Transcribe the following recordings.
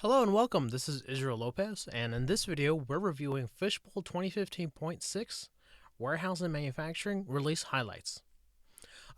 Hello and welcome. This is Israel Lopez, and in this video, we're reviewing Fishbowl 2015.6 Warehouse and Manufacturing Release Highlights.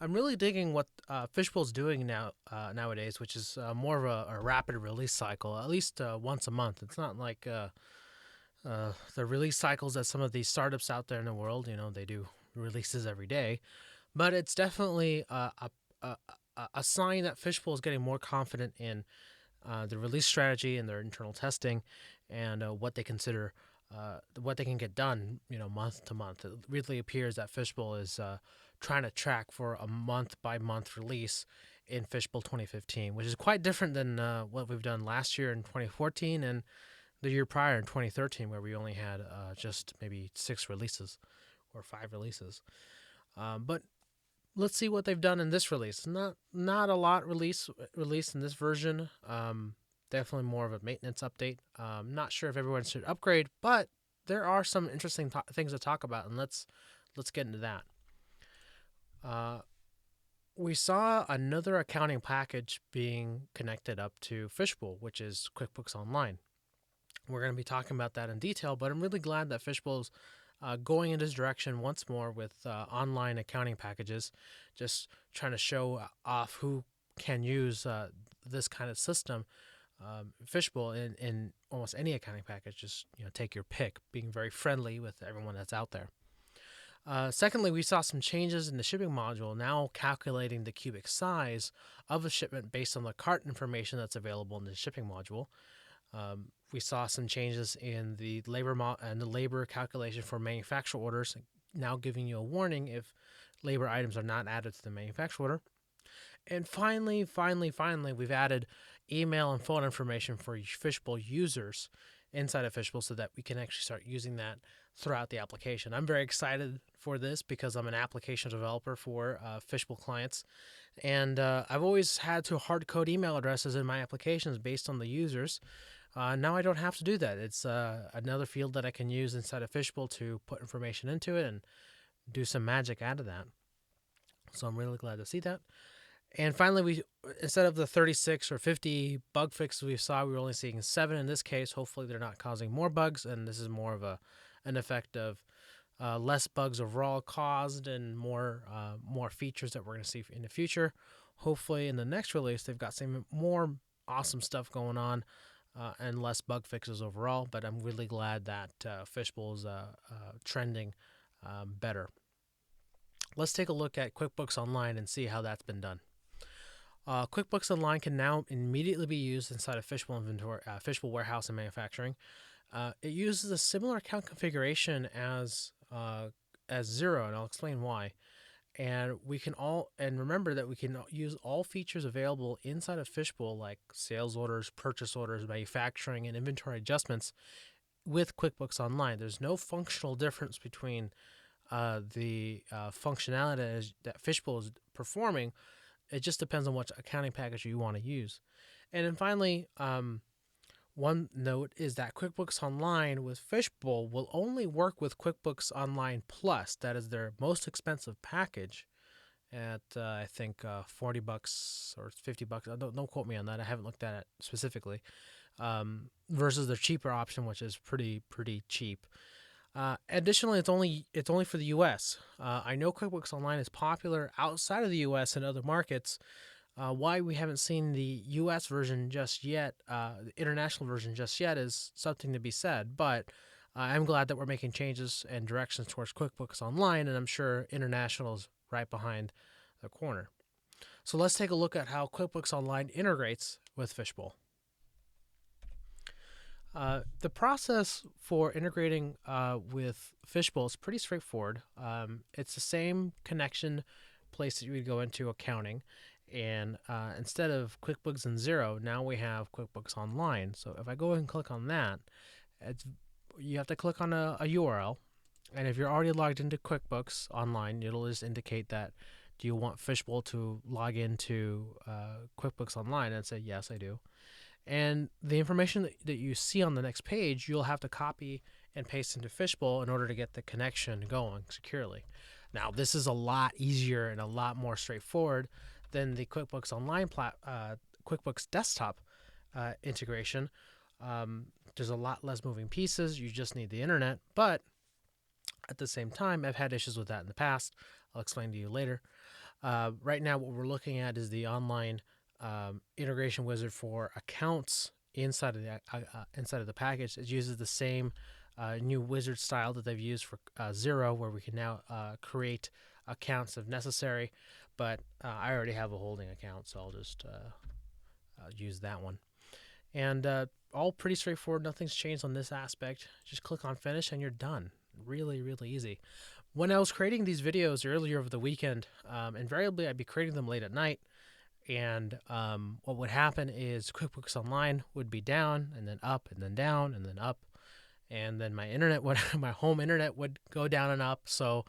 I'm really digging what Fishbowl's doing nowadays, which is more of a rapid release cycle, at least once a month. It's not like the release cycles that some of these startups out there in the world, they do releases every day, but it's definitely a sign that Fishbowl is getting more confident in the release strategy and their internal testing, and what they consider what they can get done, month to month. It really appears that Fishbowl is trying to track for a month by month release in Fishbowl 2015, which is quite different than what we've done last year in 2014 and the year prior in 2013, where we only had just maybe 6 releases or 5 releases. But let's see what they've done in this release. Not a lot released in this version. Definitely more of a maintenance update. Not sure if everyone should upgrade, but there are some interesting things to talk about, and let's get into that. We saw another accounting package being connected up to Fishbowl, which is QuickBooks Online. We're going to be talking about that in detail, but I'm really glad that Fishbowl's going in this direction once more with online accounting packages, just trying to show off who can use this kind of system. Fishbowl in almost any accounting package, just take your pick, being very friendly with everyone that's out there. Secondly, we saw some changes in the shipping module, now calculating the cubic size of a shipment based on the cart information that's available in the shipping module. We saw some changes in the labor calculation for manufacturer orders, now giving you a warning if labor items are not added to the manufacturer order. And finally, we've added email and phone information for Fishbowl users inside of Fishbowl so that we can actually start using that throughout the application. I'm very excited for this because I'm an application developer for Fishbowl clients, and I've always had to hard code email addresses in my applications based on the users. Now I don't have to do that. It's another field that I can use inside of Fishbowl to put information into it and do some magic out of that. So I'm really glad to see that. And finally, instead of the 36 or 50 bug fixes we saw, we were only seeing 7 in this case. Hopefully they're not causing more bugs, and this is more of an effect of less bugs overall caused and more features that we're going to see in the future. Hopefully in the next release, they've got some more awesome stuff going on. And less bug fixes overall, but I'm really glad that Fishbowl is trending better. Let's take a look at QuickBooks Online and see how that's been done. QuickBooks Online can now immediately be used inside of Fishbowl inventory, Fishbowl Warehouse and Manufacturing. It uses a similar account configuration as Xero, and I'll explain why. And remember that we can use all features available inside of Fishbowl, like sales orders, purchase orders, manufacturing, and inventory adjustments with QuickBooks Online. There's no functional difference between the functionality that Fishbowl is performing. It just depends on what accounting package you want to use. And then finally, one note is that QuickBooks Online with Fishbowl will only work with QuickBooks Online Plus. That is their most expensive package at I think $40 or $50. Don't quote me on that. I haven't looked at it specifically. Versus their cheaper option, which is pretty cheap. Additionally, it's only for the U.S. I know QuickBooks Online is popular outside of the U.S. and other markets. Why we haven't seen the U.S. version just yet, the international version just yet, is something to be said. But I'm glad that we're making changes and directions towards QuickBooks Online, and I'm sure international is right behind the corner. So let's take a look at how QuickBooks Online integrates with Fishbowl. The process for integrating with Fishbowl is pretty straightforward. It's the same connection place that you would go into accounting. And instead of QuickBooks and Xero, now we have QuickBooks Online. So if I go and click on that, you have to click on a URL. And if you're already logged into QuickBooks Online, it'll just indicate that do you want Fishbowl to log into QuickBooks Online, and say, yes, I do. And the information that you see on the next page, you'll have to copy and paste into Fishbowl in order to get the connection going securely. Now, this is a lot easier and a lot more straightforward than the QuickBooks Online QuickBooks Desktop integration. There's a lot less moving pieces. You just need the internet. But at the same time, I've had issues with that in the past. I'll explain to you later. Right now, what we're looking at is the online integration wizard for accounts inside of the package. It uses the same new wizard style that they've used for Zero, where we can now create accounts if necessary. But I already have a holding account, so I'll just use that one. And all pretty straightforward. Nothing's changed on this aspect. Just click on finish and you're done. Really, really easy. When I was creating these videos earlier over the weekend, invariably I'd be creating them late at night. And what would happen is QuickBooks Online would be down and then up and then down and then up. And then my my home internet would go down and up. So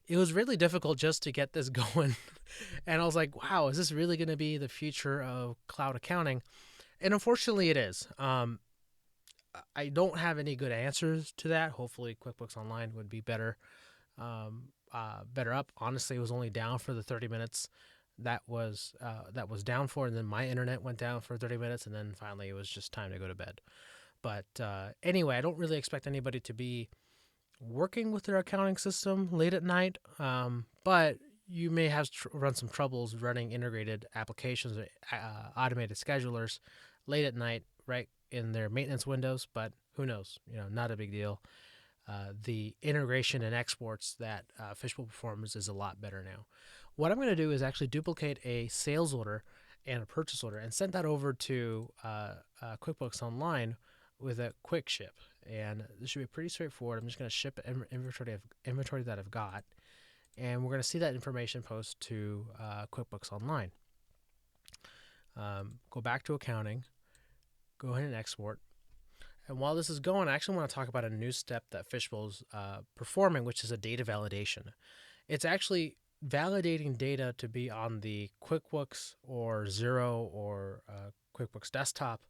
it was really difficult just to get this going. And I was like, wow, is this really going to be the future of cloud accounting? And unfortunately it is. I don't have any good answers to that. Hopefully QuickBooks Online would be better up. Honestly, it was only down for the 30 minutes that was down for, and then my internet went down for 30 minutes, and then finally it was just time to go to bed. But anyway, I don't really expect anybody to be working with their accounting system late at night, but you may have run some troubles running integrated applications, automated schedulers late at night, right in their maintenance windows. But who knows? Not a big deal. The integration and exports that Fishbowl performs is a lot better now. What I'm going to do is actually duplicate a sales order and a purchase order and send that over to QuickBooks Online with a quick ship. And this should be pretty straightforward. I'm just going to ship inventory that I've got, and we're going to see that information post to QuickBooks Online. Go back to accounting, go ahead and export. And while this is going, I actually want to talk about a new step that Fishbowl's performing, which is a data validation. It's actually validating data to be on the QuickBooks or Xero or QuickBooks Desktop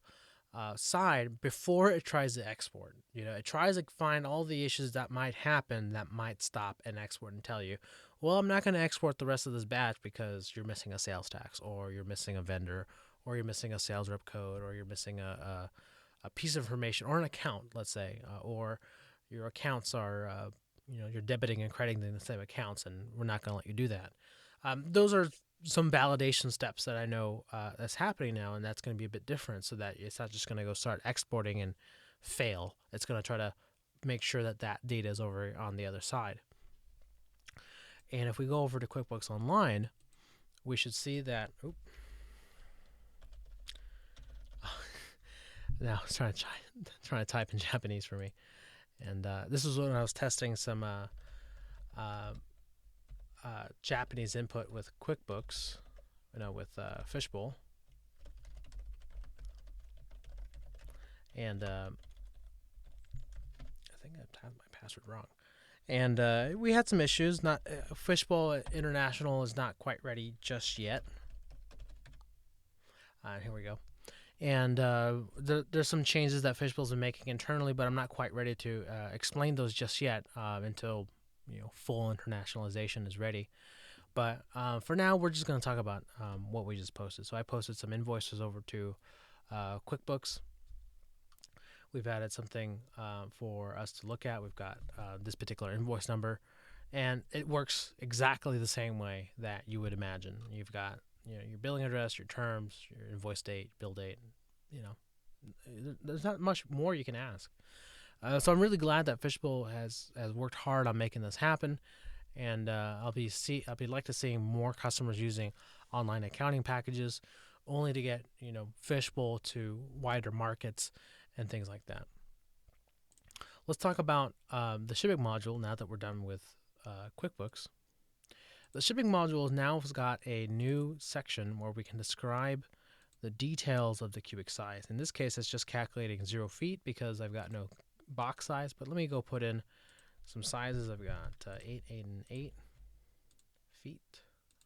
side before it tries to export. It tries to find all the issues that might happen that might stop an export and tell you, well, I'm not going to export the rest of this batch because you're missing a sales tax, or you're missing a vendor, or you're missing a sales rep code, or you're missing a piece of information, or an account, let's say, or your accounts are, you're debiting and crediting the same accounts, and we're not going to let you do that. Those are some validation steps that I know that's happening now, and that's going to be a bit different, so that it's not just going to go start exporting and fail. It's going to try to make sure that that data is over on the other side. And if we go over to QuickBooks Online, we should see that. Now it's trying to type in Japanese for me, and this was when I was testing some Japanese input with QuickBooks, with Fishbowl, and I think I typed my password wrong, and we had some issues. Fishbowl International is not quite ready just yet. Here we go. And there's some changes that Fishbowl's been making internally, but I'm not quite ready to explain those just yet until full internationalization is ready. But for now, we're just going to talk about what we just posted. So I posted some invoices over to QuickBooks. We've added something for us to look at. We've got this particular invoice number, and it works exactly the same way that you would imagine. You've got your billing address, your terms, your invoice date, bill date. There's not much more you can ask. So I'm really glad that Fishbowl has worked hard on making this happen, and I'll be like to seeing more customers using online accounting packages, only to get Fishbowl to wider markets and things like that. Let's talk about the shipping module now that we're done with QuickBooks. The shipping module now has got a new section where we can describe the details of the cubic size. In this case, it's just calculating 0 feet because I've got no box size, but let me go put in some sizes. I've got 8, 8, and 8 feet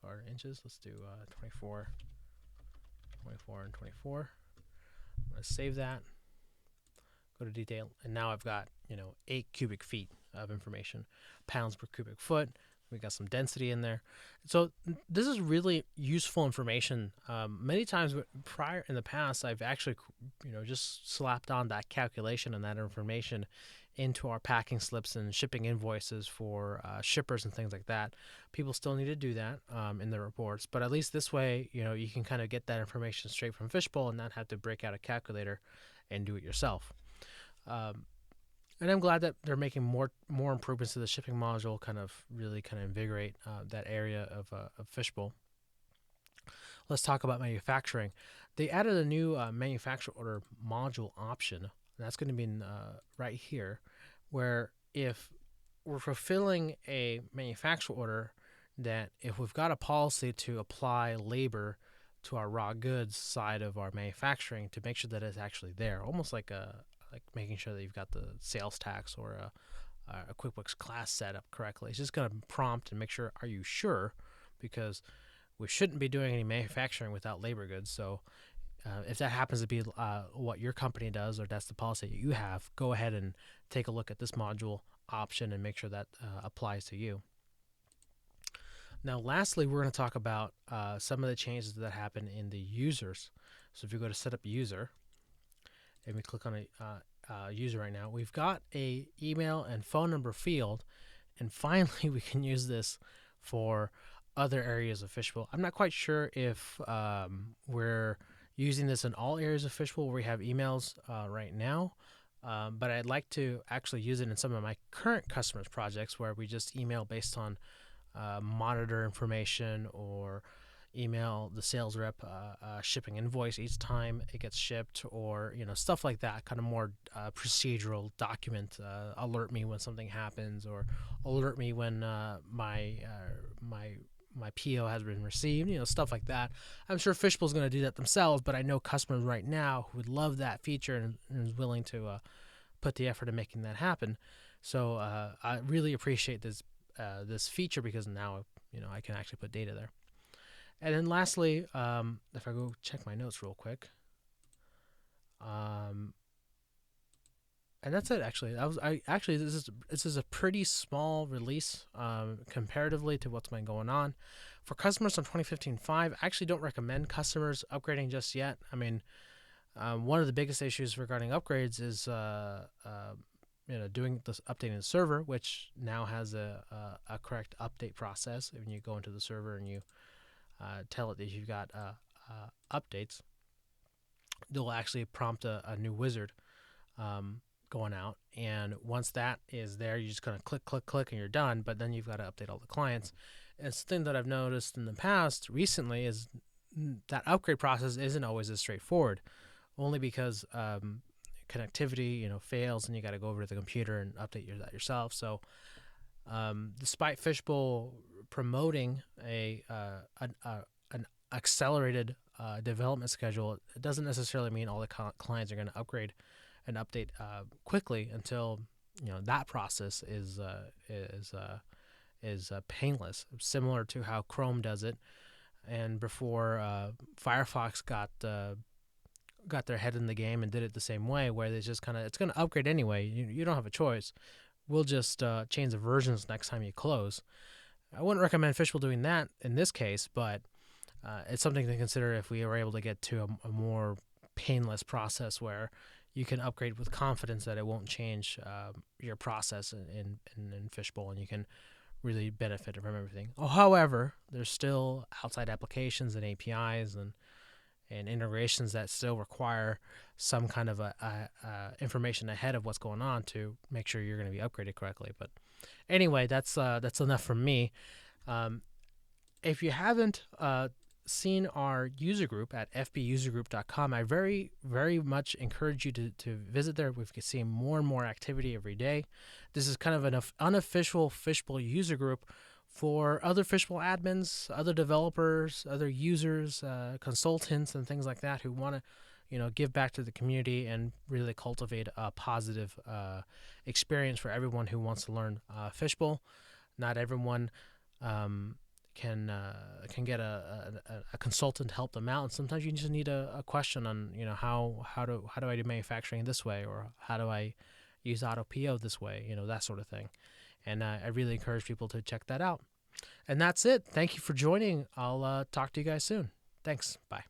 or inches. Let's do 24, 24, and 24. I'm going to save that, go to detail, and now I've got 8 cubic feet of information. Pounds per cubic foot, We got some density in there. So this is really useful information. Many times prior in the past, I've actually, just slapped on that calculation and that information into our packing slips and shipping invoices for shippers and things like that. People still need to do that in the reports, but at least this way, you can kind of get that information straight from Fishbowl and not have to break out a calculator and do it yourself. And I'm glad that they're making more improvements to the shipping module, kind of invigorate that area of Fishbowl. Let's talk about manufacturing. They added a new manufacturer order module option. That's going to be right here, where if we're fulfilling a manufacturer order, that if we've got a policy to apply labor to our raw goods side of our manufacturing to make sure that it's actually there, almost like making sure that you've got the sales tax or a QuickBooks class set up correctly. It's just going to prompt and make sure, are you sure? Because we shouldn't be doing any manufacturing without labor goods. So if that happens to be what your company does, or that's the policy that you have, go ahead and take a look at this module option and make sure that applies to you. Now, lastly, we're going to talk about some of the changes that happen in the users. So if you go to set up user, and we click on a user right now, we've got a email and phone number field, and finally we can use this for other areas of Fishbowl. I'm not quite sure if we're using this in all areas of Fishbowl where we have emails right now, but I'd like to actually use it in some of my current customers' projects where we just email based on monitor information, or email the sales rep shipping invoice each time it gets shipped, or stuff like that, kind of more procedural document. Alert me when something happens, or alert me when my PO has been received, stuff like that. I'm sure Fishbowl's going to do that themselves, but I know customers right now who would love that feature and is willing to put the effort in making that happen. So I really appreciate this feature, because now I can actually put data there. And then lastly, if I go check my notes real quick, and that's it. Actually, this is a pretty small release comparatively to what's been going on. For customers on 2015.5, I actually don't recommend customers upgrading just yet. I mean, one of the biggest issues regarding upgrades is doing this, updating the server, which now has a correct update process. When you go into the server and you tell it that you've got updates, they'll actually prompt a new wizard going out. And once that is there, you just kind of click, and you're done. But then you've got to update all the clients. And something that I've noticed in the past recently is that upgrade process isn't always as straightforward, only because connectivity, fails, and you got to go over to the computer and update that yourself. So despite Fishbowl promoting an accelerated development schedule, it doesn't necessarily mean all the clients are going to upgrade and update quickly until that process is painless, similar to how Chrome does it. And before Firefox got their head in the game and did it the same way, where it's just it's going to upgrade anyway. You don't have a choice. We'll just change the versions next time you close. I wouldn't recommend Fishbowl doing that in this case, but it's something to consider if we were able to get to a more painless process where you can upgrade with confidence that it won't change your process in Fishbowl, and you can really benefit from everything. However, there's still outside applications and APIs and integrations that still require some kind of information ahead of what's going on to make sure you're going to be upgraded correctly. But anyway, that's enough from me. If you haven't seen our user group at fbusergroup.com, I very, very much encourage you to visit there. We've seen more and more activity every day. This is kind of an unofficial Fishbowl user group for other Fishbowl admins, other developers, other users, consultants, and things like that who want to, give back to the community and really cultivate a positive experience for everyone who wants to learn Fishbowl. Not everyone can get a consultant to help them out, and sometimes you just need a question on how do I do manufacturing this way, or how do I use auto PO this way, that sort of thing. And I really encourage people to check that out. And that's it. Thank you for joining. I'll talk to you guys soon. Thanks. Bye.